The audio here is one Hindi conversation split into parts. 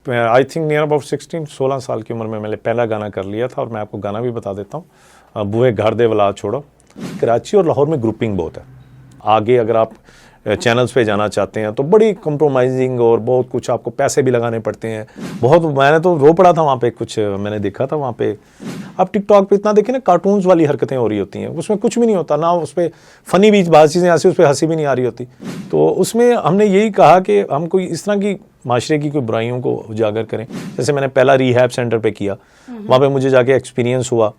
आई थिंक नियर अबाउट 16 साल की उम्र में मैंने पहला गाना कर लिया था। और मैं आपको गाना भी बता देता हूँ, बुए घर दे वला छोड़ो। कराची और लाहौर में ग्रुपिंग बहुत है। आगे अगर आप चैनल्स पे जाना चाहते हैं तो बड़ी कंप्रोमाइजिंग और बहुत कुछ आपको पैसे भी लगाने पड़ते हैं। बहुत मैंने तो रो पड़ा था वहाँ पे, कुछ मैंने देखा था वहाँ पे। आप टिकटॉक पे इतना देखें ना, कार्टून्स वाली हरकतें हो रही होती हैं, उसमें कुछ भी नहीं होता ना, उस पर फ़नी भी बात चीज़ें ऐसी, उस पर हंसी भी नहीं आ रही होती। तो उसमें हमने यही कहा कि हम कोई इस तरह की माशरे की कोई बुराइयों को उजागर करें। जैसे मैंने पहला रिहैब सेंटर पे किया, वहाँ पे मुझे जाके एक्सपीरियंस हुआ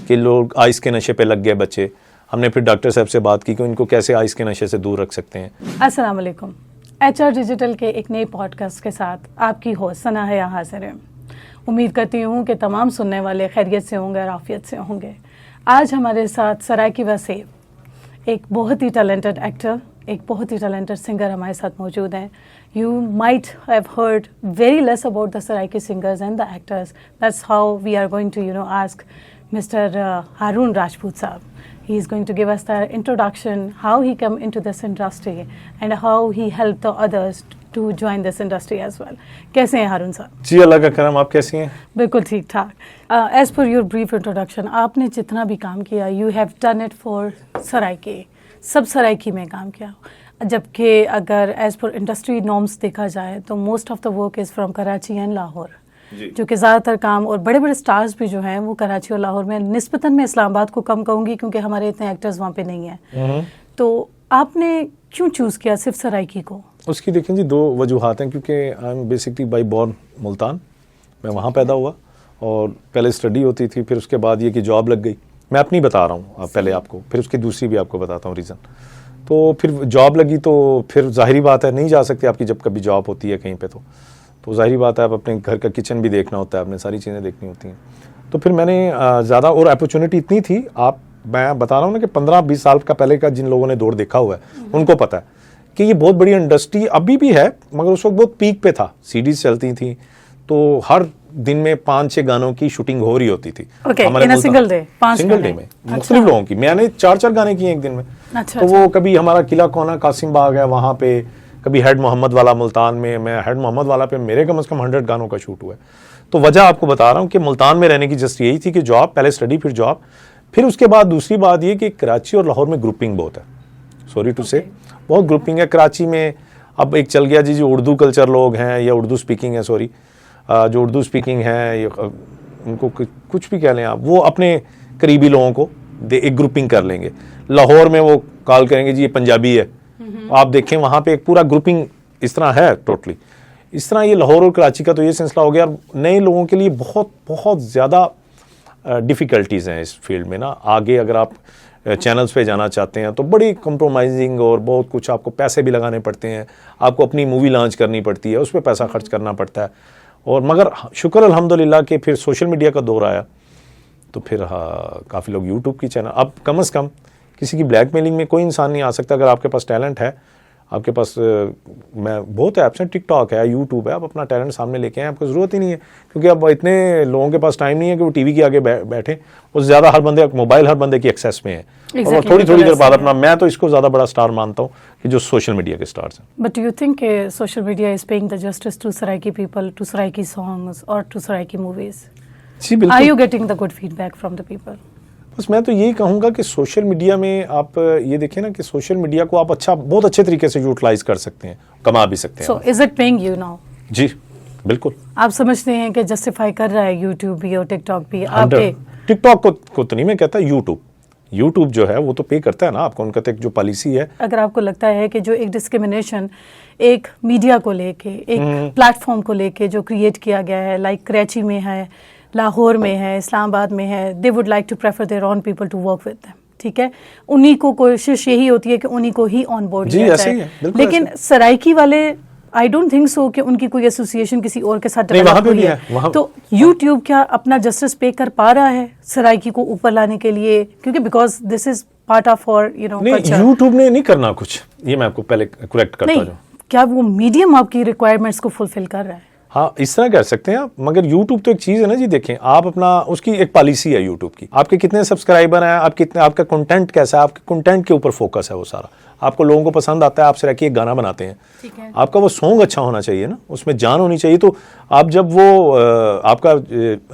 कि लोग आइस के नशे पे लग गए बच्चे। हमने फिर डॉक्टर साहब से बात की कि इनको कैसे आइस के नशे से दूर रख सकते हैं। अस्सलाम वालेकुम। HR डिजिटल के एक नए पॉडकास्ट के साथ आपकी होस्ट सना है यहाँ हाजिर है। उम्मीद करती हूँ कि तमाम सुनने वाले खैरियत से होंगे और आफियत से होंगे। आज हमारे साथ सराइकी वसीफ, एक बहुत ही टैलेंटेड एक्टर, एक बहुत ही टैलेंटेड सिंगर हमारे साथ मौजूद हैं। You might have heard very less about the Saraiki singers and the actors. That's how we are going to, ask Mr. Haroon Rajput Saab. He is going to give us the introduction, how he came into this industry and how he helped the others to join this industry as well. कैसे हैं हारून साहब? जी अल्लाह का करम, आप कैसी हैं? बिल्कुल ठीक ठाक। As per your brief introduction, आपने जितना भी काम किया, you have done it for Saraiki, सब सराइकी में काम किया। जबकि अगर एज पर इंडस्ट्री नॉर्म्स देखा जाए तो most of the work is from Karachi and Lahore, जो कि ज़्यादातर काम और बड़े बड़े स्टार्स भी जो हैं वो कराची और लाहौर में, निस्बतन मैं इस्लामाबाद को कम कहूँगी क्योंकि हमारे इतने एक्टर्स वहाँ पे नहीं हैं। तो आपने क्यों चूज़ किया सिर्फ सराइकी को? उसकी देखें जी, दो वजूहात हैं। क्योंकि I am basically by born Multan, मैं वहाँ पैदा हुआ और पहले स्टडी होती थी, फिर उसके बाद ये कि जॉब लग गई। मैं अपनी बता रहा हूँ पहले आपको, फिर उसकी दूसरी भी आपको बताता हूँ रीज़न। तो फिर जॉब लगी तो फिर जाहिरी बात है नहीं जा सकते आपकी जब कभी जॉब होती है कहीं पे, तो जाहिरी बात है आप अपने घर का किचन भी देखना होता है, आपने सारी चीज़ें देखनी होती हैं। तो फिर मैंने ज़्यादा, और अपॉर्चुनिटी इतनी थी, मैं बता रहा हूँ ना कि 15-20 साल का पहले का जिन लोगों ने दौर देखा हुआ है उनको पता है कि ये बहुत बड़ी इंडस्ट्री अभी भी है, मगर उस वक्त बहुत पीक पे था। सीडीज चलती थी तो हर दिन में 5-6 गानों की शूटिंग हो रही होती थी। हमारे सिंगल डे में मुख्तलिफ लोगों की। मैंने 4-4 गाने किए एक दिन में। तो वो कभी हमारा किला कोना कासिम बाग है वहाँ पे, कभी हेड मोहम्मद वाला मुल्तान में, मैं हेड मोहम्मद वाला पे मेरे कम से कम 100 गानों का शूट हुआ है। तो वजह आपको बता रहा हूँ कि मुल्तान में रहने की जस्ट यही थी कि जॉब, पहले स्टडी फिर जॉब, फिर उसके बाद दूसरी बात ये कि कराची और लाहौर में ग्रुपिंग बहुत है। सॉरी टू से बहुत ग्रुपिंग है कराची में। अब एक चल गया जी जो उर्दू कल्चर लोग हैं या उर्दू स्पीकिंग है, सॉरी जो उर्दू स्पीकिंग है, उनको कुछ भी कह लें आप, वो अपने करीबी लोगों को एक ग्रुपिंग कर लेंगे। लाहौर में वो कॉल करेंगे जी ये पंजाबी है, आप देखें वहाँ पे एक पूरा ग्रुपिंग इस तरह है टोटली। इस तरह ये लाहौर और कराची का तो ये सिलसिला हो गया। नए लोगों के लिए बहुत बहुत ज़्यादा डिफ़िकल्टीज़ हैं इस फील्ड में ना। आगे अगर आप चैनल्स पे जाना चाहते हैं तो बड़ी कंप्रोमाइजिंग और बहुत कुछ आपको पैसे भी लगाने पड़ते हैं, आपको अपनी मूवी लॉन्च करनी पड़ती है, उस पर पैसा खर्च करना पड़ता है। और मगर शुक्र अल्हम्दुलिल्लाह कि फिर सोशल मीडिया का दौर आया तो फिर काफ़ी लोग यूट्यूब की चैनल, अब कम से कम किसी की ब्लैकमेलिंग में कोई इंसान नहीं आ सकता। अगर आपके पास टैलेंट है, आपके पास मैं बहुत ऐप्स हैं, टिकटॉक है, यूट्यूब है, आप अपना टैलेंट सामने लेके आएँ, आपको ज़रूरत ही नहीं है। क्योंकि अब इतने लोगों के पास टाइम नहीं है कि वो टीवी के आगे बैठे, वो ज़्यादा हर बंदे मोबाइल हर बंदे की एक्सेस में है। और थोड़ी देर बाद अपना, मैं तो इसको ज़्यादा बड़ा स्टार मानता हूँ कि जो सोशल मीडिया के स्टार्स हैं। But you think social media is paying the justice to Saraiki people, to Saraiki songs और टू सराइकी मूवीज? जी बिल्कुल। Are you getting the good feedback from the people? बस मैं तो यही कहूँगा कि सोशल मीडिया में आप ये देखें ना कि सोशल मीडिया को आप बहुत अच्छे तरीके से यूटिलाइज कर सकते हैं, कमा भी सकते हैं। So is it paying you now? जी बिल्कुल। आप समझते हैं कि जस्टिफाई कर रहा है यूट्यूब भी और टिकटॉक भी? टिकटॉक को तो नहीं मैं कहता, यूट्यूब जो है वो तो पे करता है ना आपको, उनका तो एक जो पॉलिसी है। अगर आपको लगता है कि जो एक डिस्क्रिमिनेशन एक मीडिया को लेके, एक प्लेटफॉर्म को लेके जो क्रिएट किया गया है, लाइक कराची में है, लाहौर में है, इस्लामाबाद में है, they would like to prefer their own people to work with them, ठीक है? उन्हीं को कोशिश यही होती है कि उन्हीं को ही ऑन बोर्ड लिया जाए। लेकिन सराइकी वाले आई डोंट थिंक सो कि उनकी कोई एसोसिएशन किसी और के साथ डेवलप हुई है। तो यूट्यूब क्या अपना जस्टिस पे कर पा रहा है सराइकी को ऊपर लाने के लिए? क्योंकि because this is part of और कल्चर। यूट्यूब ने नहीं करना कुछ, ये मैं आपको पहले करेक्ट करता हूं। क्या वो मीडियम आपकी रिक्वायरमेंट्स को फुलफिल कर रहा है? हाँ, इस तरह कर सकते हैं आप, मगर YouTube तो एक चीज़ है ना जी। देखें आप अपना, उसकी एक पॉलिसी है YouTube की, आपके कितने सब्सक्राइबर हैं, आप कितने, आपका कंटेंट कैसा है, आपके कंटेंट के ऊपर फोकस है वो सारा। आपको लोगों को पसंद आता है, आप सिर्फ एक गाना बनाते हैं, ठीक है, आपका वो सॉन्ग अच्छा होना चाहिए ना, उसमें जान होनी चाहिए। तो आप जब वो आपका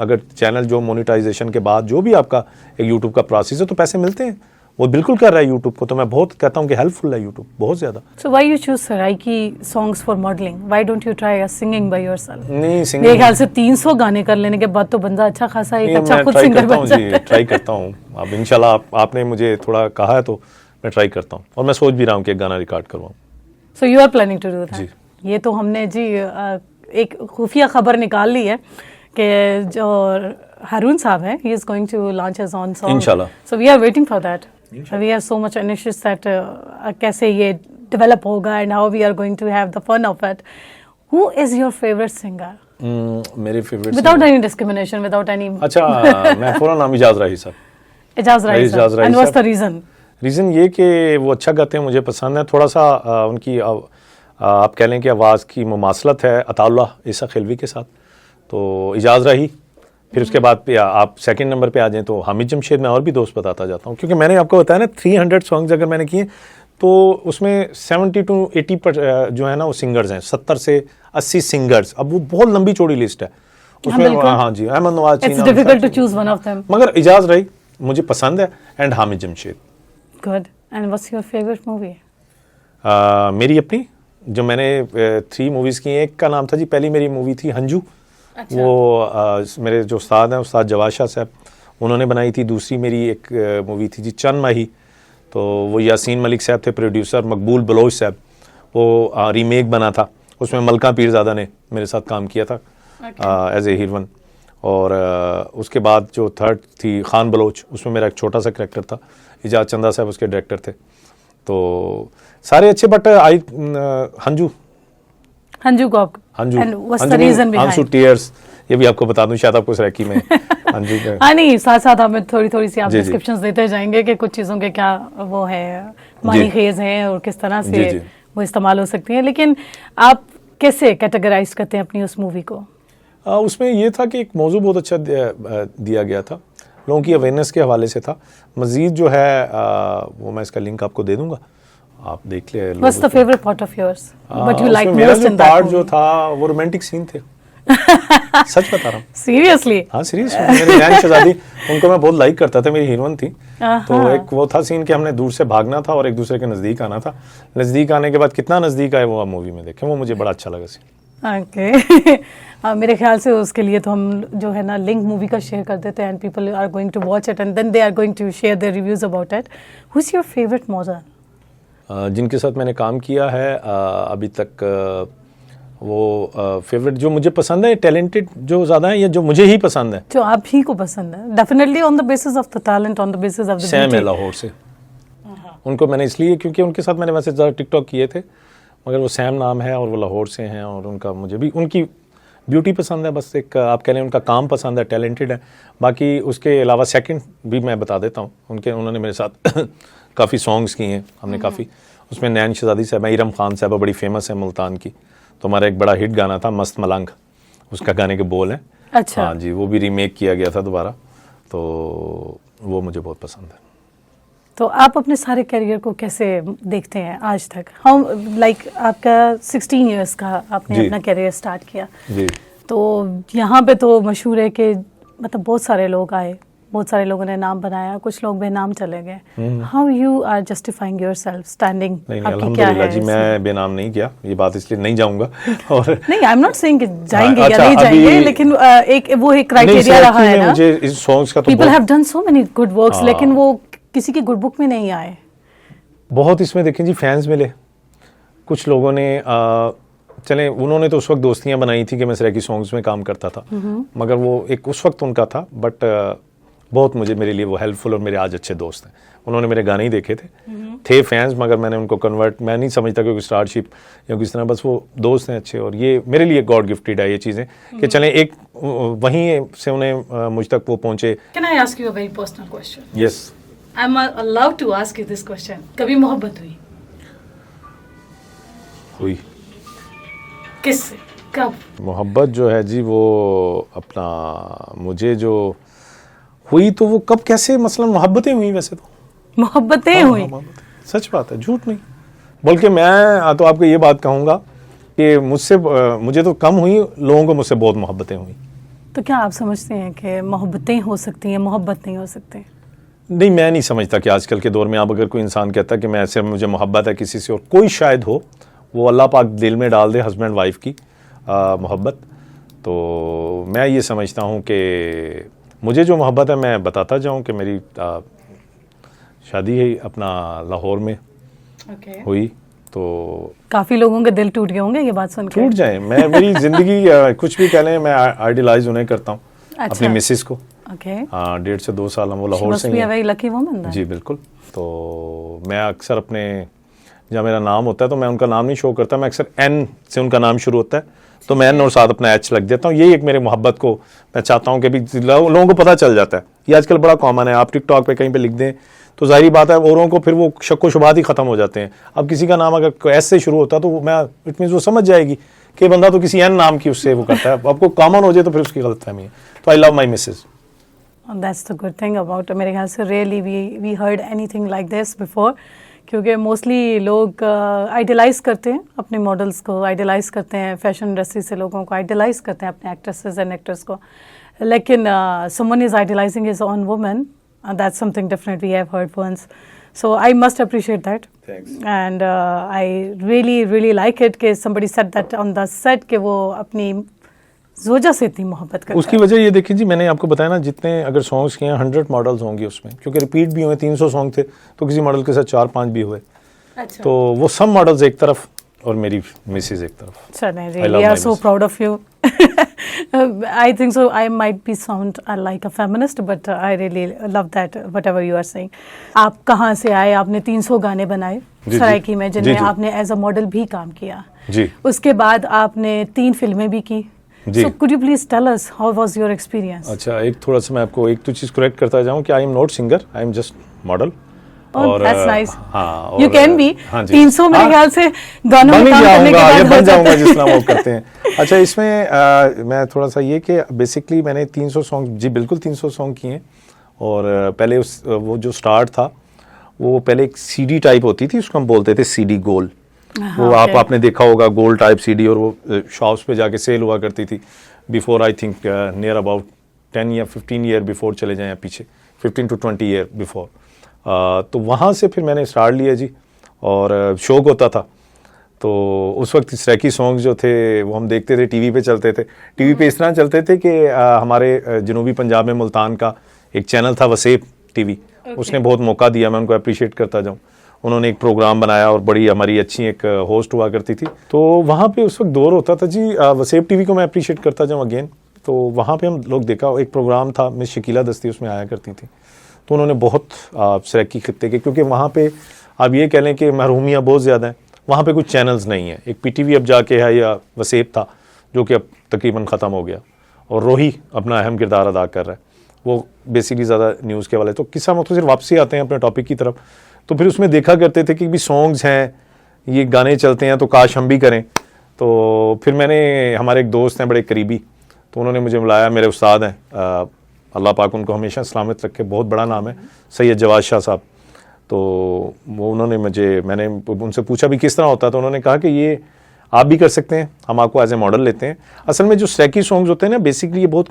अगर चैनल जो मोनेटाइजेशन के बाद जो भी आपका एक यूट्यूब का प्रोसेस है तो पैसे मिलते हैं, वो बिल्कुल कर रहा है यूट्यूब को, तो मैं बहुत कहता हूँ कि हेल्पफुल है यूट्यूब बहुत ज़्यादा। So why you choose Saraiki songs for modelling, why don't you try singing by yourself? नहीं, मेरे सिंगिंग ख्याल से 300 गाने कर लेने के बाद तो बंदा अच्छा खासा एक अच्छा मैं खुद ट्राई सिंगर करता बन हूँ जाता जी, है। ट्राई करता हूँ। अब इंशाल्लाह आपने मुझे थोड़ा कहा है तो मैं ट्राई करता हूँ, और मैं सोच भी रहा हूँ कि एक गाना रिकॉर्ड करवाऊँ। So you are planning to do जी। दैट? ये तो हमने जी एक खुफिया खबर निकाल ली है कि जो हारून साहब है, he is going to launch his own song, इंशाल्लाह। So we are waiting for that. We have so much initiatives that कैसे ये डेवलप होगा and how we are going to have the fun of it. Who is your favourite singer? मेरे favourite without any discrimination, without any. अच्छा, मैं फौरन नाम इजाज राही साहब। इजाज राही इजाज साहब, राही एंड व्हाट्स द साहब। रीजन? रीज़न ये कि वो अच्छा गाते हैं, मुझे पसंद है। थोड़ा सा उनकी आप कह लें कि आवाज़ की मुमासलत है अताउल्लाह ईसा खिलवी के साथ, तो इजाज़ रही। फिर उसके बाद पे आप सेकंड नंबर पे आ जाएं तो हामिद जमशेद। मैं और भी दोस्त बताता जाता हूँ, क्योंकि मैंने आपको बताया ना 300 सॉन्ग्स अगर मैंने किए तो उसमें 70 to 80 जो है ना वो सिंगर्स हैं, 70 से 80 सिंगर्स। अब वो बहुत लंबी चौड़ी लिस्ट है उसमें। हाँ जी, Ahmad Nawaz, it's difficult to choose one of them, मगर इजाज़ रही मुझे पसंद है, and Hamid Jamshed. Good. And what's your favourite movie? मेरी अपनी जो मैंने 3 मूवीज़ की हैं, एक का नाम था जी, पहली मेरी मूवी थी हंजू। अच्छा। वो मेरे जो उस्ताद हैं, उस्ताद जवाद शाह साहब, उन्होंने बनाई थी। दूसरी मेरी एक मूवी थी जी चंद माही, तो वो यासीन मलिक साहब थे प्रोड्यूसर, मकबूल बलोच साहब, वो रीमेक बना था, उसमें मलका पीरज़ादा ने मेरे साथ काम किया था एज ए हीरोइन। और उसके बाद जो थर्ड थी खान बलोच, उसमें मेरा एक छोटा सा करैक्टर था। इजाज चंदा साहब उसके डायरेक्टर थे। तो सारे अच्छे, बट आई हंजू को आप, हंजू, एंड व्हाट्स द रीजन आंसू बिहाइंड? टीयर्स, ये भी आपको बता दूं, शायद आपको सराकी में हंजू के हाँ नहीं, साथ साथ हमें थोड़ी थोड़ी सी आप जी, जी। डिस्क्रिप्शंस देते जाएंगे कि कुछ चीज़ों के क्या वो है, मानी खेज हैं और किस तरह जी, से जी। वो इस्तेमाल हो सकती हैं। लेकिन आप कैसे कैटेगराइज करते हैं अपनी उस मूवी को? उसमें ये था कि एक मौजू बहुत अच्छा दिया गया था, लोगों की अवेयरनेस के हवाले से था। मजीद जो है वो मैं इसका लिंक आपको दे दूंगा, आप देख ले। What's the favourite part of yours, what you like उसमें मेरा मोस्ट जो इन पार्ट दैट जो मूवी? था वो रोमांटिक सीन थे। सच बता रहा हूँ। सीरियसली? हाँ सीरियस, मेरी नैन शहजादी, उनको मैं बहुत लाइक करता था, मेरी हीरोइन थी। तो एक वो था सीन कि हमने दूर से भागना था और एक दूसरे के नज़दीक आना था। नज़दीक आने के बाद कितना नज़दीक आए वो आप मूवी में देखें, वो मुझे बड़ा अच्छा लगा सीन। ओके। मेरे ख्याल से उसके लिए तो हम जो है ना लिंक मूवी का शेयर कर देते हैं, and people are going to watch it and then they are going to share their reviews about it. Who is your favourite model? जिनके साथ मैंने काम किया है अभी तक, वो फेवरेट जो मुझे पसंद है, टैलेंटेड जो ज़्यादा है या जो मुझे ही पसंद है? जो आप ही को पसंद है, definitely on the basis of the talent, on the basis of the Sam है लाहौर से। उनको मैंने इसलिए क्योंकि उनके साथ मैंने वैसे ज़्यादा टिकटॉक किए थे, मगर वो सैम नाम है और वो लाहौर से हैं, और उनका मुझे भी उनकी ब्यूटी पसंद है। बस एक आप कह लें उनका काम पसंद है, टैलेंटेड है। बाकी उसके अलावा सेकंड भी मैं बता देता हूँ, उन्होंने मेरे साथ काफ़ी सॉन्ग्स किए हैं हमने काफ़ी। उसमें नैन शहजादी साहब, इरम खान साहब बड़ी फेमस है मुल्तान की, तो हमारा एक बड़ा हिट गाना था मस्त मलंग, उसका गाने के बोल हैं। अच्छा। हाँ जी, वो भी रीमेक किया गया था दोबारा, तो वो मुझे बहुत पसंद है। तो आप अपने सारे करियर को कैसे देखते हैं आज तक? हाउ लाइक आपका 16 इयर्स का आपने जी। अपना करियर स्टार्ट किया, जी। तो यहाँ पे तो मशहूर है कि मतलब बहुत सारे लोग आए, बहुत सारे लोगों ने नाम बनाया, कुछ लोग बेनाम चले गए। How you are justifying yourself standing? नहीं आपकी क्या अल्हम्दुलिल्लाह है जी, मैं बेनाम नहीं किया, ये बात इसलिए नहीं जाऊंगा। और नहीं, आई एम नॉट सेइंग कि जाएंगे हाँ, या अच्छा, नहीं जाएंगे, अभी- लेकिन एक वो एक नहीं, क्राइटेरिया रहा है ना। मुझे इस सॉन्ग्स का तो पीपल बहुत- have done so many good works, हाँ। लेकिन वो किसी की गुड बुक में नहीं आए। बहुत इसमें देखें जी फैंस मिले, कुछ लोगों ने चले, उन्होंने तो उस वक्त दोस्तियां बनाई थी कि मैं सराकी सॉन्ग्स में काम करता था, मगर वो एक उस वक्त उनका था, बट बहुत मेरे लिए वो हेल्पफुल और मेरे आज अच्छे दोस्त हैं। उन्होंने मेरे गाने ही देखे थे फैंस, मगर मैंने उनको कन्वर्ट, मैं नहीं समझता कि स्टारशिप या किस तरह, बस वो दोस्त हैं अच्छे, और ये मेरे लिए गॉड गिफ्टेड है ये चीज़ें कि चलें एक वहीं से उन्हें मुझ तक वो पहुँचे। Can I ask you a very personal question? Yes, I am allowed to ask you this question. कभी मोहब्बत हुई? हुई। किससे? कब? मोहब्बत जो है जी वो अपना मुझे जो हुई, तो वो कब कैसे, मसलन मोहब्बतें हुई वैसे तो। मोहब्बतें हाँ, हुई? मोहब्बतें। सच बात है, झूठ नहीं। बल्कि मैं तो आपको ये बात कहूँगा कि मुझे तो कम हुई, लोगों को मुझसे बहुत मोहब्बतें हुई। तो क्या आप समझते हैं कि मोहब्बतें हो सकती हैं, मोहब्बत नहीं हो सकती? नहीं, मैं नहीं समझता कि आजकल के दौर में आप अगर कोई इंसान कहता है कि मैं ऐसे मुझे मोहब्बत है किसी से, और कोई शायद हो, वो अल्लाह पाक दिल में डाल दे हस्बैंड वाइफ की मोहब्बत। तो मैं ये समझता हूँ कि मुझे जो मोहब्बत है मैं बताता जाऊँ कि मेरी शादी है अपना लाहौर में हुई, तो काफी लोगों के दिल टूट गए होंगे ये बात सुनकर। टूट जाए, मैं मेरी जिंदगी कुछ भी कह लें, मैं आइडियलाइज उन्हें करता हूँ, अपनी मिसेस को। हाँ, 1.5 से 2 साल हम वो लाहौर से हैं। जी बिल्कुल। तो मैं अक्सर अपने, जब मेरा नाम होता है तो मैं उनका नाम नहीं शो करता, मैं अक्सर एन से उनका नाम शुरू होता है तो मैं एन और साथ अपना एच लग देता हूँ। यही एक मेरे मोहब्बत को मैं चाहता हूँ कि भी लोगों को पता चल जाता है। ये आजकल बड़ा कॉमन है, आप टिकटॉक पे कहीं पे लिख दें तो जाहिर बात है औरों को फिर वो शक व शुबहात ही खत्म हो जाते हैं। अब किसी का नाम अगर एस से शुरू होता तो मैं इट मीन्स वो समझ जाएगी कि बंदा तो किसी एन नाम की उससे वो करता है। आपको कॉमन हो जाए तो फिर उसकी गलतफहमी है। तो I love my missus. That's the good thing about मेरे ख्याल से really we heard anything like this before, क्योंकि मोस्टली लोग आइडलाइज करते हैं अपने मॉडल्स को, आइडलाइज करते हैं फैशन इंडस्ट्री से लोगों को, आइडलाइज करते हैं अपने एक्ट्रेसेस एंड एक्टर्स को, लेकिन someone is idolizing his own woman, that's something different we have heard once. So I must appreciate that. Thanks. And I really like it कि somebody said that on the set कि वो अपनी जोजा से इतनी मोहब्बत करता है। उसकी वजह ये देखिए जी, मैंने आपको बताया ना, जितने अगर सॉन्ग्स किए हैं 100 मॉडल्स होंगे उसमें, क्योंकि रिपीट भी हुए, 300 सॉन्ग थे तो किसी मॉडल के साथ 4-5 भी हुए। अच्छा। तो वो सब मॉडल्स एक तरफ और मेरी मिसेज एक तरफ। चलें, we are so proud of you. I think so. I might be sound like a feminist, but I really love that whatever you are saying. आप कहाँ से आए? आपने 300 गाने बनाए सराइकी में, जिनमें आपने एज अ मॉडल भी काम किया जी। उसके बाद आपने 3 फिल्में भी की। So could you please tell us how was your experience? अच्छा, एक थोड़ा सा मैं आपको एक तो चीज करेक्ट करता जाऊं कि आई am not singer, I am just model. और that's nice. हाँ, you can be। 300 मेरे ख्याल से गानों में काम करने के बाद बन जाऊंगा जिस तरह वो करते हैं। अच्छा, इसमें मैं थोड़ा सा ये कि बेसिकली मैंने 300 सॉन्ग, जी बिल्कुल 300 सॉन्ग किए। और पहले वो जो स्टार्ट था वो पहले एक सीडी टाइप होती थी, उसको हम बोलते थे सीडी गोल। वो आपने देखा होगा, गोल टाइप सीडी, और वो शॉप्स पे जाके सेल हुआ करती थी before I think near about 10 या 15 ईयर बिफोर चले जाएं पीछे, 15 to 20 ईयर बिफोर। तो वहाँ से फिर मैंने स्टार्ट लिया जी, और शौक होता था। तो उस वक्त सराइकी सॉन्ग्स जो थे वो हम देखते थे, टीवी पे चलते थे। टीवी पे इस तरह चलते थे कि हमारे जनूबी पंजाब में मुल्तान का एक चैनल था वसेप टीवी, उसने बहुत मौका दिया, मैं उनको अप्रिशिएट करता जाऊँ। उन्होंने एक प्रोग्राम बनाया और बड़ी हमारी अच्छी एक होस्ट हुआ करती थी। तो वहाँ पे उस वक्त दौर होता था जी, वसेप टीवी को मैं अप्रिशिएट करता जाऊँ अगेन। तो वहाँ पे हम लोग देखा, एक प्रोग्राम था, मिस शकीला दस्ती उसमें आया करती थी। तो उन्होंने बहुत सराइकी खित्ते के, क्योंकि वहाँ पे आप ये कह लें कि महरूमियाँ बहुत ज़्यादा हैं, वहाँ पे कुछ चैनल्स नहीं है। एक PTV अब जाके है, या वसेप था जो कि अब तकरीबन ख़त्म हो गया, और रोही अपना अहम किरदार अदा कर रहा है। वो बेसिकली ज़्यादा न्यूज़ के वाले। तो किस्सा मुख्तसर वापसी आते हैं अपने टॉपिक की तरफ। तो फिर उसमें देखा करते थे कि भी सॉन्ग्स हैं, ये गाने चलते हैं, तो काश हम भी करें। तो फिर मैंने, हमारे एक दोस्त हैं बड़े करीबी, तो उन्होंने मुझे बुलाया, मेरे उस्ताद हैं, अल्लाह पाक उनको हमेशा सलामत रखे, बहुत बड़ा नाम है, सैयद जवाद शाह साहब। तो वो उन्होंने मैंने उनसे पूछा भी किस तरह होता है, तो उन्होंने कहा कि ये आप भी कर सकते हैं, हम आपको एज ए मॉडल लेते हैं। असल में जो सराइकी सॉन्ग्स होते हैं ना, बेसिकली ये बहुत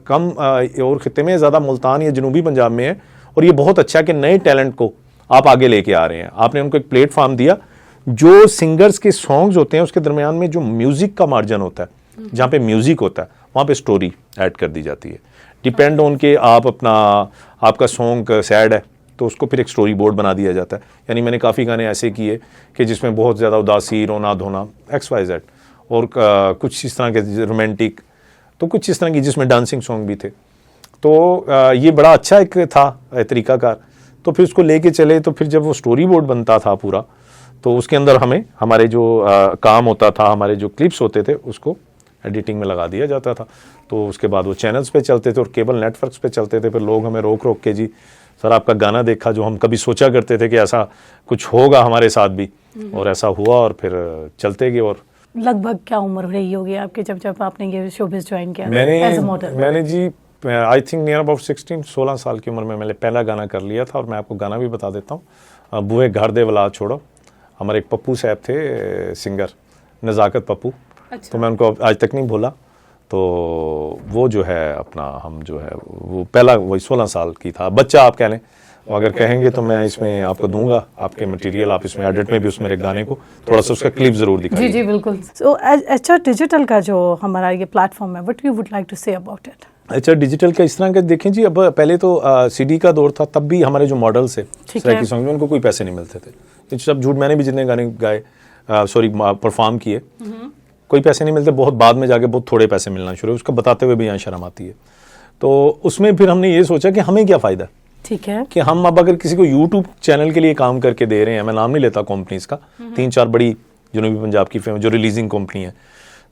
कम और खित्ते में, ज़्यादा मुल्तान या जनूबी पंजाब में है। और ये बहुत अच्छा कि नए टैलेंट को आप आगे लेके आ रहे हैं, आपने उनको एक प्लेटफॉर्म दिया। जो सिंगर्स के सॉन्ग्स होते हैं उसके दरमियान में जो म्यूज़िक का मार्जिन होता है, जहाँ पे म्यूज़िक होता है वहाँ पे स्टोरी ऐड कर दी जाती है। डिपेंड ऑन के आपका सॉन्ग सैड है तो उसको फिर एक स्टोरी बोर्ड बना दिया जाता है। यानी मैंने काफ़ी गाने ऐसे किए कि जिसमें बहुत ज़्यादा उदासी, रोना धोना, XYZ, और कुछ इस तरह के रोमांटिक, तो कुछ इस तरह की जिसमें डांसिंग सॉन्ग भी थे। तो ये बड़ा अच्छा एक था तरीकाकार। तो फिर उसको लेके चले, तो फिर जब वो स्टोरी बोर्ड बनता था पूरा, तो उसके अंदर हमारे जो काम होता था, हमारे जो क्लिप्स होते थे, उसको एडिटिंग में लगा दिया जाता था। तो उसके बाद वो चैनल्स पे चलते थे और केबल नेटवर्क्स पे चलते थे। फिर लोग हमें रोक रोक के, जी सर आपका गाना देखा, जो हम कभी सोचा करते थे कि ऐसा कुछ होगा हमारे साथ भी, और ऐसा हुआ, और फिर चलते गए। और लगभग क्या उम्र रही होगी आपकी जब आपने ये शोबिज़ ज्वाइन किया? मैंने जी आई थिंक नियर अबाउट 16 साल की उम्र में मैंने पहला गाना कर लिया था। और मैं आपको गाना भी बता देता हूँ, बुए घर दे वलाद छोड़ो, हमारे एक पप्पू साहब थे सिंगर, नज़ाकत पप्पू। अच्छा। तो मैं उनको आज तक नहीं भूला। तो वो जो है अपना, हम जो है वो पहला वही 16 साल की था, बच्चा आप कह लें। अगर कहेंगे तो मैं इसमें आपको दूंगा आपके मटेरियल, आप इसमें एडिट में भी उस मेरे गाने को थोड़ा सा उसका क्लिप जरूर दिखाइए। जी जी बिल्कुल। सो HR डिजिटल का जो हमारा ये प्लेटफॉर्म है, what you would like to say about it? अच्छा, डिजिटल का इस तरह का देखें जी, अब पहले तो CD का दौर था, तब भी हमारे जो मॉडल्स है सॉन्ग में उनको कोई पैसे नहीं मिलते थे। सब झूठ, मैंने भी जितने गाने गाए परफॉर्म किए, कोई पैसे नहीं मिलते। बहुत बाद में जाके बहुत थोड़े पैसे मिलना शुरू, उसको बताते हुए भी यहाँ शर्म आती है। तो उसमें फिर हमने ये सोचा कि हमें क्या फ़ायदा, ठीक है, कि हम अब अगर किसी को यूट्यूब चैनल के लिए काम करके दे रहे हैं, मैं नाम नहीं लेता कंपनीज का, 3-4 बड़ी जनूबी पंजाब की फेमस जो रिलीजिंग कंपनी है।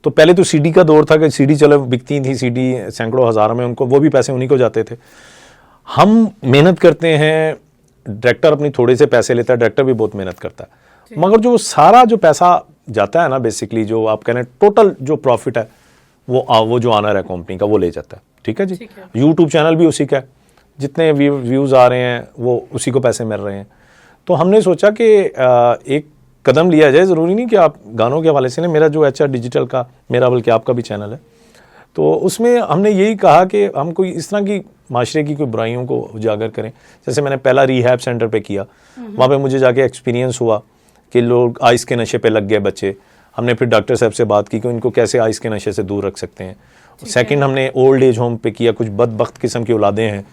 तो पहले तो CD का दौर था कि CD चलो बिकती थी, CD सैकड़ों हज़ारों में, उनको वो भी पैसे उन्हीं को जाते थे। हम मेहनत करते हैं, डायरेक्टर अपनी थोड़े से पैसे लेता है, डायरेक्टर भी बहुत मेहनत करता है, मगर जो सारा जो पैसा जाता है ना, बेसिकली जो आप कह रहे हैं टोटल जो प्रॉफिट है वो जो ऑनर है कंपनी का वो ले जाता है। ठीक है जी। यूट्यूब चैनल भी उसी का है, जितने व्यूज़ आ रहे हैं वो उसी को पैसे मिल रहे हैं। तो हमने सोचा कि एक कदम लिया जाए, ज़रूरी नहीं कि आप गानों के हवाले से नहीं, मेरा जो HR डिजिटल का, मेरा बल्कि आपका भी चैनल है, तो उसमें हमने यही कहा कि हम कोई इस तरह की माशरे की कोई बुराइयों को उजागर करें। जैसे मैंने पहला रिहैब सेंटर पे किया, वहाँ पे मुझे जाके एक्सपीरियंस हुआ कि लोग आइस के नशे पे लग गए बच्चे। हमने फिर डॉक्टर साहब से बात की कि इनको कैसे आइस के नशे से दूर रख सकते हैं। सेकंड हमने ओल्ड एज होम पे किया, कुछ बदबख्त किस्म की औलादें हैं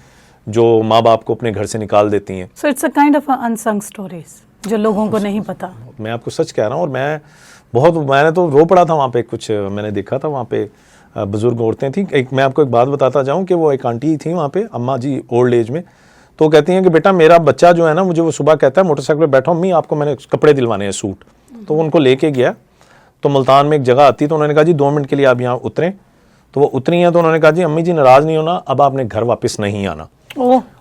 जो माँ बाप को अपने घर से निकाल देती हैं। So it's a kind of unsung stories जो लोगों को नहीं पता। मैं आपको सच कह रहा हूँ, और मैंने तो रो पड़ा था वहाँ पे। कुछ मैंने देखा था वहाँ पे बुजुर्ग औरतें थी। मैं आपको एक बात बताता जाऊँ कि वो एक आंटी थी वहाँ पे, अम्मा जी ओल्ड एज में, तो कहती हैं कि बेटा मेरा बच्चा जो है ना, मुझे वो सुबह कहता है मोटरसाइकिल पर बैठा, अम्मी आपको मैंने कपड़े दिलवाने हैं, सूट। तो उनको लेके गया, तो मुल्तान में एक जगह आती, तो उन्होंने कहा जी 2 मिनट के लिए आप यहाँ उतरें। तो वो उतरी हैं, तो उन्होंने कहा जी अम्मी जी नाराज़ नहीं होना, अब आपने घर वापस नहीं आना,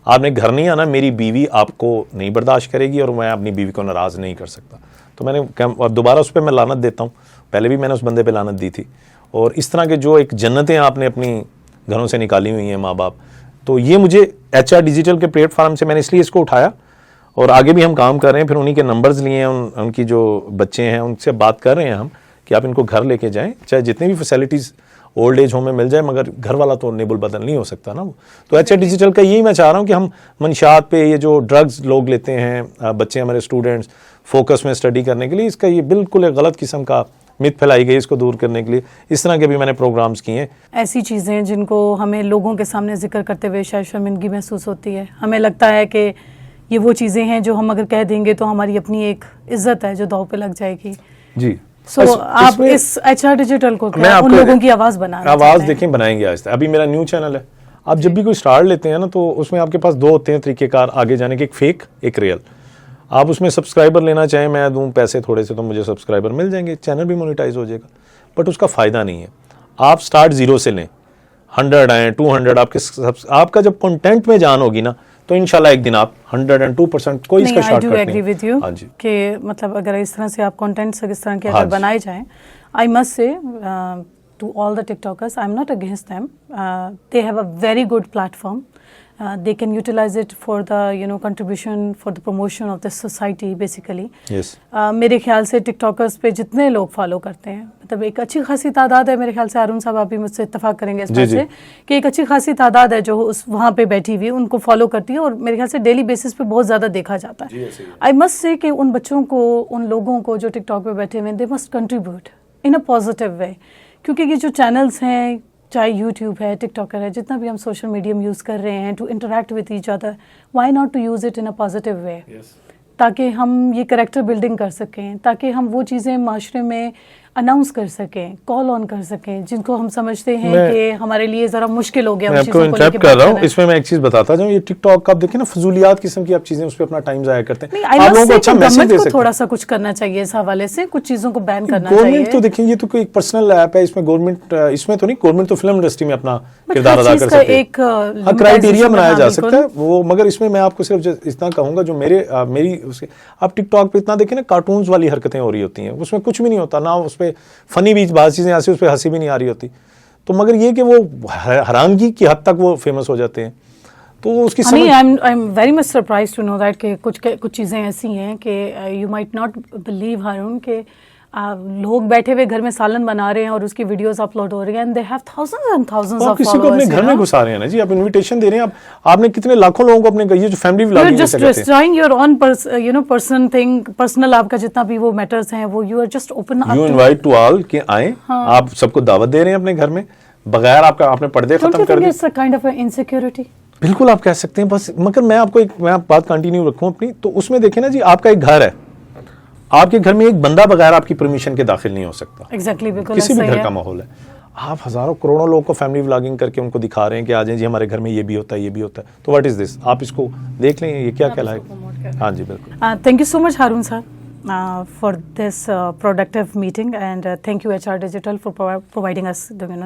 आपने घर नहीं आना, मेरी बीवी आपको नहीं बर्दाश्त करेगी और मैं अपनी बीवी को नाराज़ नहीं कर सकता। तो मैंने दोबारा उस पर मैं लानत देता हूँ, पहले भी मैंने उस बंदे पे लानत दी थी। और इस तरह के जो एक जन्नतें आपने अपनी घरों से निकाली हुई हैं माँ बाप, तो ये मुझे HR डिजिटल के प्लेटफार्म से मैंने इसलिए इसको उठाया, और आगे भी हम काम कर रहे हैं। फिर उन्हीं के नंबर्स लिए हैं, उनकी जो बच्चे हैं उनसे बात कर रहे हैं हम कि आप इनको घर लेके जाएं, चाहे जितनी भी फैसिलिटीज़ ओल्ड एज होम में मिल जाए, मगर घर वाला तो नेबुल बदल नहीं हो सकता ना वो। तो HR डिजिटल का यही मैं चाह रहा हूँ कि हम मंशात पे ये जो ड्रग्स लोग लेते हैं बच्चे, हमारे स्टूडेंट्स फोकस में स्टडी करने के लिए, इसका ये बिल्कुल एक गलत किस्म का मिथ फैलाई गई, इसको दूर करने के लिए इस तरह के भी मैंने प्रोग्राम्स किए हैं। ऐसी चीज़ें जिनको हमें लोगों के सामने जिक्र करते हुए शायद शर्मिंदगी महसूस होती है, हमें लगता है कि ये वो चीज़ें हैं जो हम अगर कह देंगे तो हमारी अपनी एक इज्जत है जो दांव पे लग जाएगी। जी। सो आप इस HR डिजिटल को उन लोगों की आवाज़ देखें बनाएंगे आज तक। अभी मेरा न्यू चैनल है, आप जब भी कोई स्टार्ट लेते हैं ना, तो उसमें आपके पास 2 होते हैं तरीकेकार आगे जाने के, एक फेक एक रियल। आप उसमें सब्सक्राइबर लेना चाहें, मैं दूं पैसे थोड़े से तो मुझे सब्सक्राइबर मिल जाएंगे, चैनल भी मोनेटाइज हो जाएगा, बट उसका फ़ायदा नहीं है। आप स्टार्ट 0 से लें, 100 आए 200, आपका जब कंटेंट में जान होगी ना, तो इंशाल्लाह एक दिन आप 102% कोई इसका शॉर्टकट नहीं। आई एग्री विद यू कि मतलब अगर इस तरह से आप कंटेंट इस तरह के अगर बनाए जाएं, I must say to all the TikTokers, I am not against them, they have a very good platform, they can utilize it for the contribution for the promotion of the society basically. Yes. मेरे ख्याल से टिकटॉकर्स पे जितने लोग फॉलो करते हैं, मतलब एक अच्छी खासी तादाद है, मेरे ख्याल से अरुण साहब आप भी मुझसे इत्तेफाक करेंगे इस बात से कि एक अच्छी खासी तादाद है जो उस वहाँ पे बैठी हुई उनको फॉलो करती है, और मेरे ख्याल से डेली बेसिस पे बहुत ज़्यादा देखा जाता है। आई मस्ट से कि उन बच्चों को, उन लोगों को जो टिकटॉक पे बैठे हुए, they must contribute in a positive वे, क्योंकि ये जो चैनल्स हैं, चाहे यूट्यूब है, टिकटॉकर है, जितना भी हम सोशल मीडियम यूज़ कर रहे हैं to interact with each other, why not to use it in a positive way, ताकि हम ये कैरेक्टर बिल्डिंग कर सकें, ताकि हम वो चीज़ें माशरे में अनाउंस कर सकें, कॉल ऑन कर सकें, जिनको हम समझते हैं कि हमारे लिए ज़रा मुश्किल हो गया। मैं आपको इंटरप्ट कर रहा हूँ, इसमें मैं एक चीज़ बताता जाऊँ, ये टिकटॉक का आप देखें ना, फजूलियात किस्म की आप चीज़ें उस पर अपना टाइम ज़ाया करते हैं। आप लोगों को अच्छा मैसेज दे सकते हैं, थोड़ा सा कुछ करना चाहिए इस हवाले से, कुछ चीज़ों को बैन करना चाहिए। गवर्नमेंट तो देखें, ये तो कोई पर्सनल ऐप है, इसमें गवर्नमेंट इसमें तो नहीं, गवर्नमेंट तो फिल्म इंडस्ट्री में अपना किरदार अदा कर सकती है, एक क्राइटेरिया बनाया जा सकता है वो। मगर इसमें मैं आपको सिर्फ इतना कहूँगा, जो मेरी उसके, आप टिकटॉक पे इतना देखें ना, कार्टून्स वाली हरकतें हो रही होती हैं, उसमें कुछ भी नहीं होता ना, उस पर फनी बात चीजें ऐसी, उस पर हंसी भी नहीं आ रही होती, तो मगर ये कि वो हैरानगी की हद तक वो फेमस हो जाते हैं। तो उसकी समझ I am very much surprise to know that कि कुछ चीज़ें ऐसी हैं कि you might not believe Haroon के लोग बैठे हुए घर में सालन बना रहे हैं और उसकी वीडियोस अपलोड हो रही हैं and they have thousands and thousands of किसी को अपने घर में घुसा रहे हैं ना जी, आप इनविटेशन दे रहे हैं, आपने कितने लाखों लोगों को अपने ये जो family vlogging just destroying your own person thing, personal आपका जितना भी वो मैटर्स हैं वो you are just open up, you invite to all कि आए, आप सबको दावत दे रहे हैं अपने घर में बगैर आपने पर्दे खत्म कर दिए। It's a kind of insecurity. बिल्कुल आप कह सकते हैं, बस मगर मैं बात कंटिन्यू रखूं अपनी, तो उसमें देखें ना जी, आपका एक घर है, आपके घर में एक बंदा बगैर आपकी परमिशन के दाखिल नहीं हो सकता। एग्जैक्टली, बिल्कुल किसी भी घर का माहौल है। आप हजारों करोड़ों लोगों को फैमिली व्लॉगिंग करके उनको दिखा रहे हैं कि आ जाएं जी हमारे घर में ये भी होता है, ये भी होता है, तो व्हाट इज दिस? आप इसको देख लें, ये क्या कहलाएगा? हाँ जी बिल्कुल। Thank you so much Haroon sir for this productive meeting, and thank you HR Digital for providing us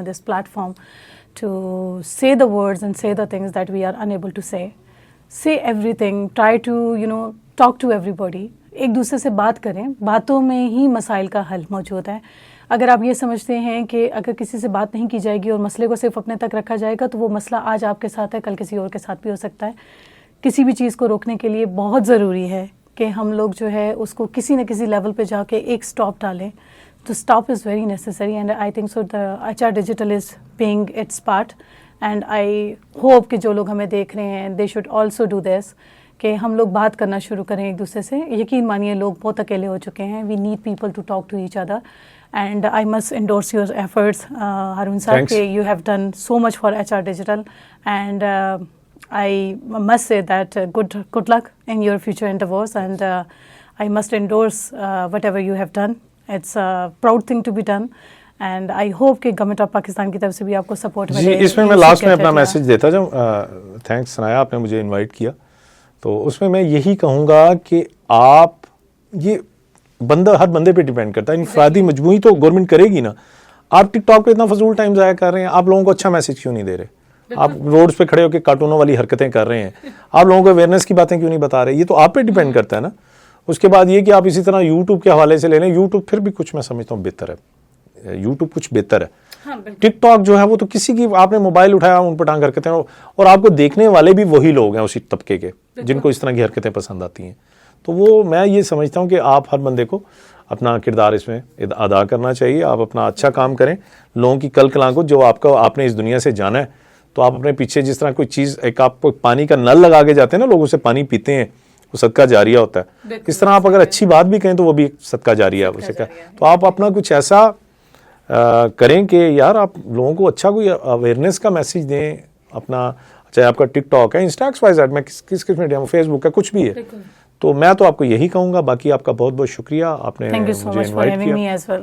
this platform to say the words and say the things that we are unable to say. Say everything, try to talk to everybody. एक दूसरे से बात करें, बातों में ही मसाइल का हल मौजूद है। अगर आप ये समझते हैं कि अगर किसी से बात नहीं की जाएगी और मसले को सिर्फ अपने तक रखा जाएगा तो वो मसला आज आपके साथ है, कल किसी और के साथ भी हो सकता है। किसी भी चीज़ को रोकने के लिए बहुत ज़रूरी है कि हम लोग जो है उसको किसी न किसी लेवल पे जाके एक स्टॉप डालें। तो stop is very necessary and I think so the HR Digital is playing it's part, and I hope कि जो लोग हमें देख रहे हैं they should also do this, कि हम लोग बात करना शुरू करें एक दूसरे से। यकीन मानिए लोग बहुत अकेले हो चुके हैं। We need people to talk to each other, and I must endorse your efforts Haroon साहब, कि you have done so much for HR Digital, and I must say that good luck in your future endeavors, and I must endorse whatever you have done. It's a proud thing to be done, and I hope कि गवर्नमेंट ऑफ पाकिस्तान की तरफ से भी आपको सपोर्ट मिले। जी, इसमें मैं लास्ट में अपना मैसेज देता जाऊँ। थैंक्स सनाया, आपने मुझे इनवाइट किया, तो उसमें मैं यही कहूँगा कि आप ये हर बंदे पे डिपेंड करता है। इनफरादी मजबूरी तो गवर्नमेंट करेगी ना। आप टिकटॉक पे इतना फजूल टाइम ज़ाया कर रहे हैं, आप लोगों को अच्छा मैसेज क्यों नहीं दे रहे? आप रोड्स पे खड़े होकर कार्टूनों वाली हरकतें कर रहे हैं, आप लोगों को अवेयरनेस की बातें क्यों नहीं बता रहे? ये तो आप पे डिपेंड करता है ना। उसके बाद ये कि आप इसी तरह यूट्यूब के हवाले से ले लें, यूट्यूब फिर भी कुछ मैं समझता हूँ बेहतर है, यूट्यूब कुछ बेहतर है। टिकटॉक जो है वो तो किसी की, आपने मोबाइल उठाया उन पर टांग हरकतें, और आपको देखने वाले भी वही लोग हैं उसी तबके के जिनको इस तरह की हरकतें पसंद आती हैं। तो वो मैं ये समझता हूँ कि आप हर बंदे को अपना किरदार इसमें अदा करना चाहिए। आप अपना अच्छा काम करें, लोगों की कल कला को, जो आपने इस दुनिया से जाना है, तो आप अपने पीछे जिस तरह कोई चीज़, एक आप पानी का नल लगा के जाते हैं ना, लोग उससे पानी पीते हैं, वो सदका जारिया होता है। इस तरह आप अगर अच्छी बात भी कहें तो वो भी सदका जारिया है उसे क्या। तो आप अपना कुछ ऐसा करें कि यार आप लोगों को अच्छा कोई अवेयरनेस का मैसेज दें अपना, चाहे आपका टिकटॉक है, इंस्टा XYZ में किस मीडिया में, फेसबुक है, कुछ भी है। तो मैं तो आपको यही कहूँगा। बाकी आपका बहुत बहुत शुक्रिया, आपने मुझे इन्वाइट किया।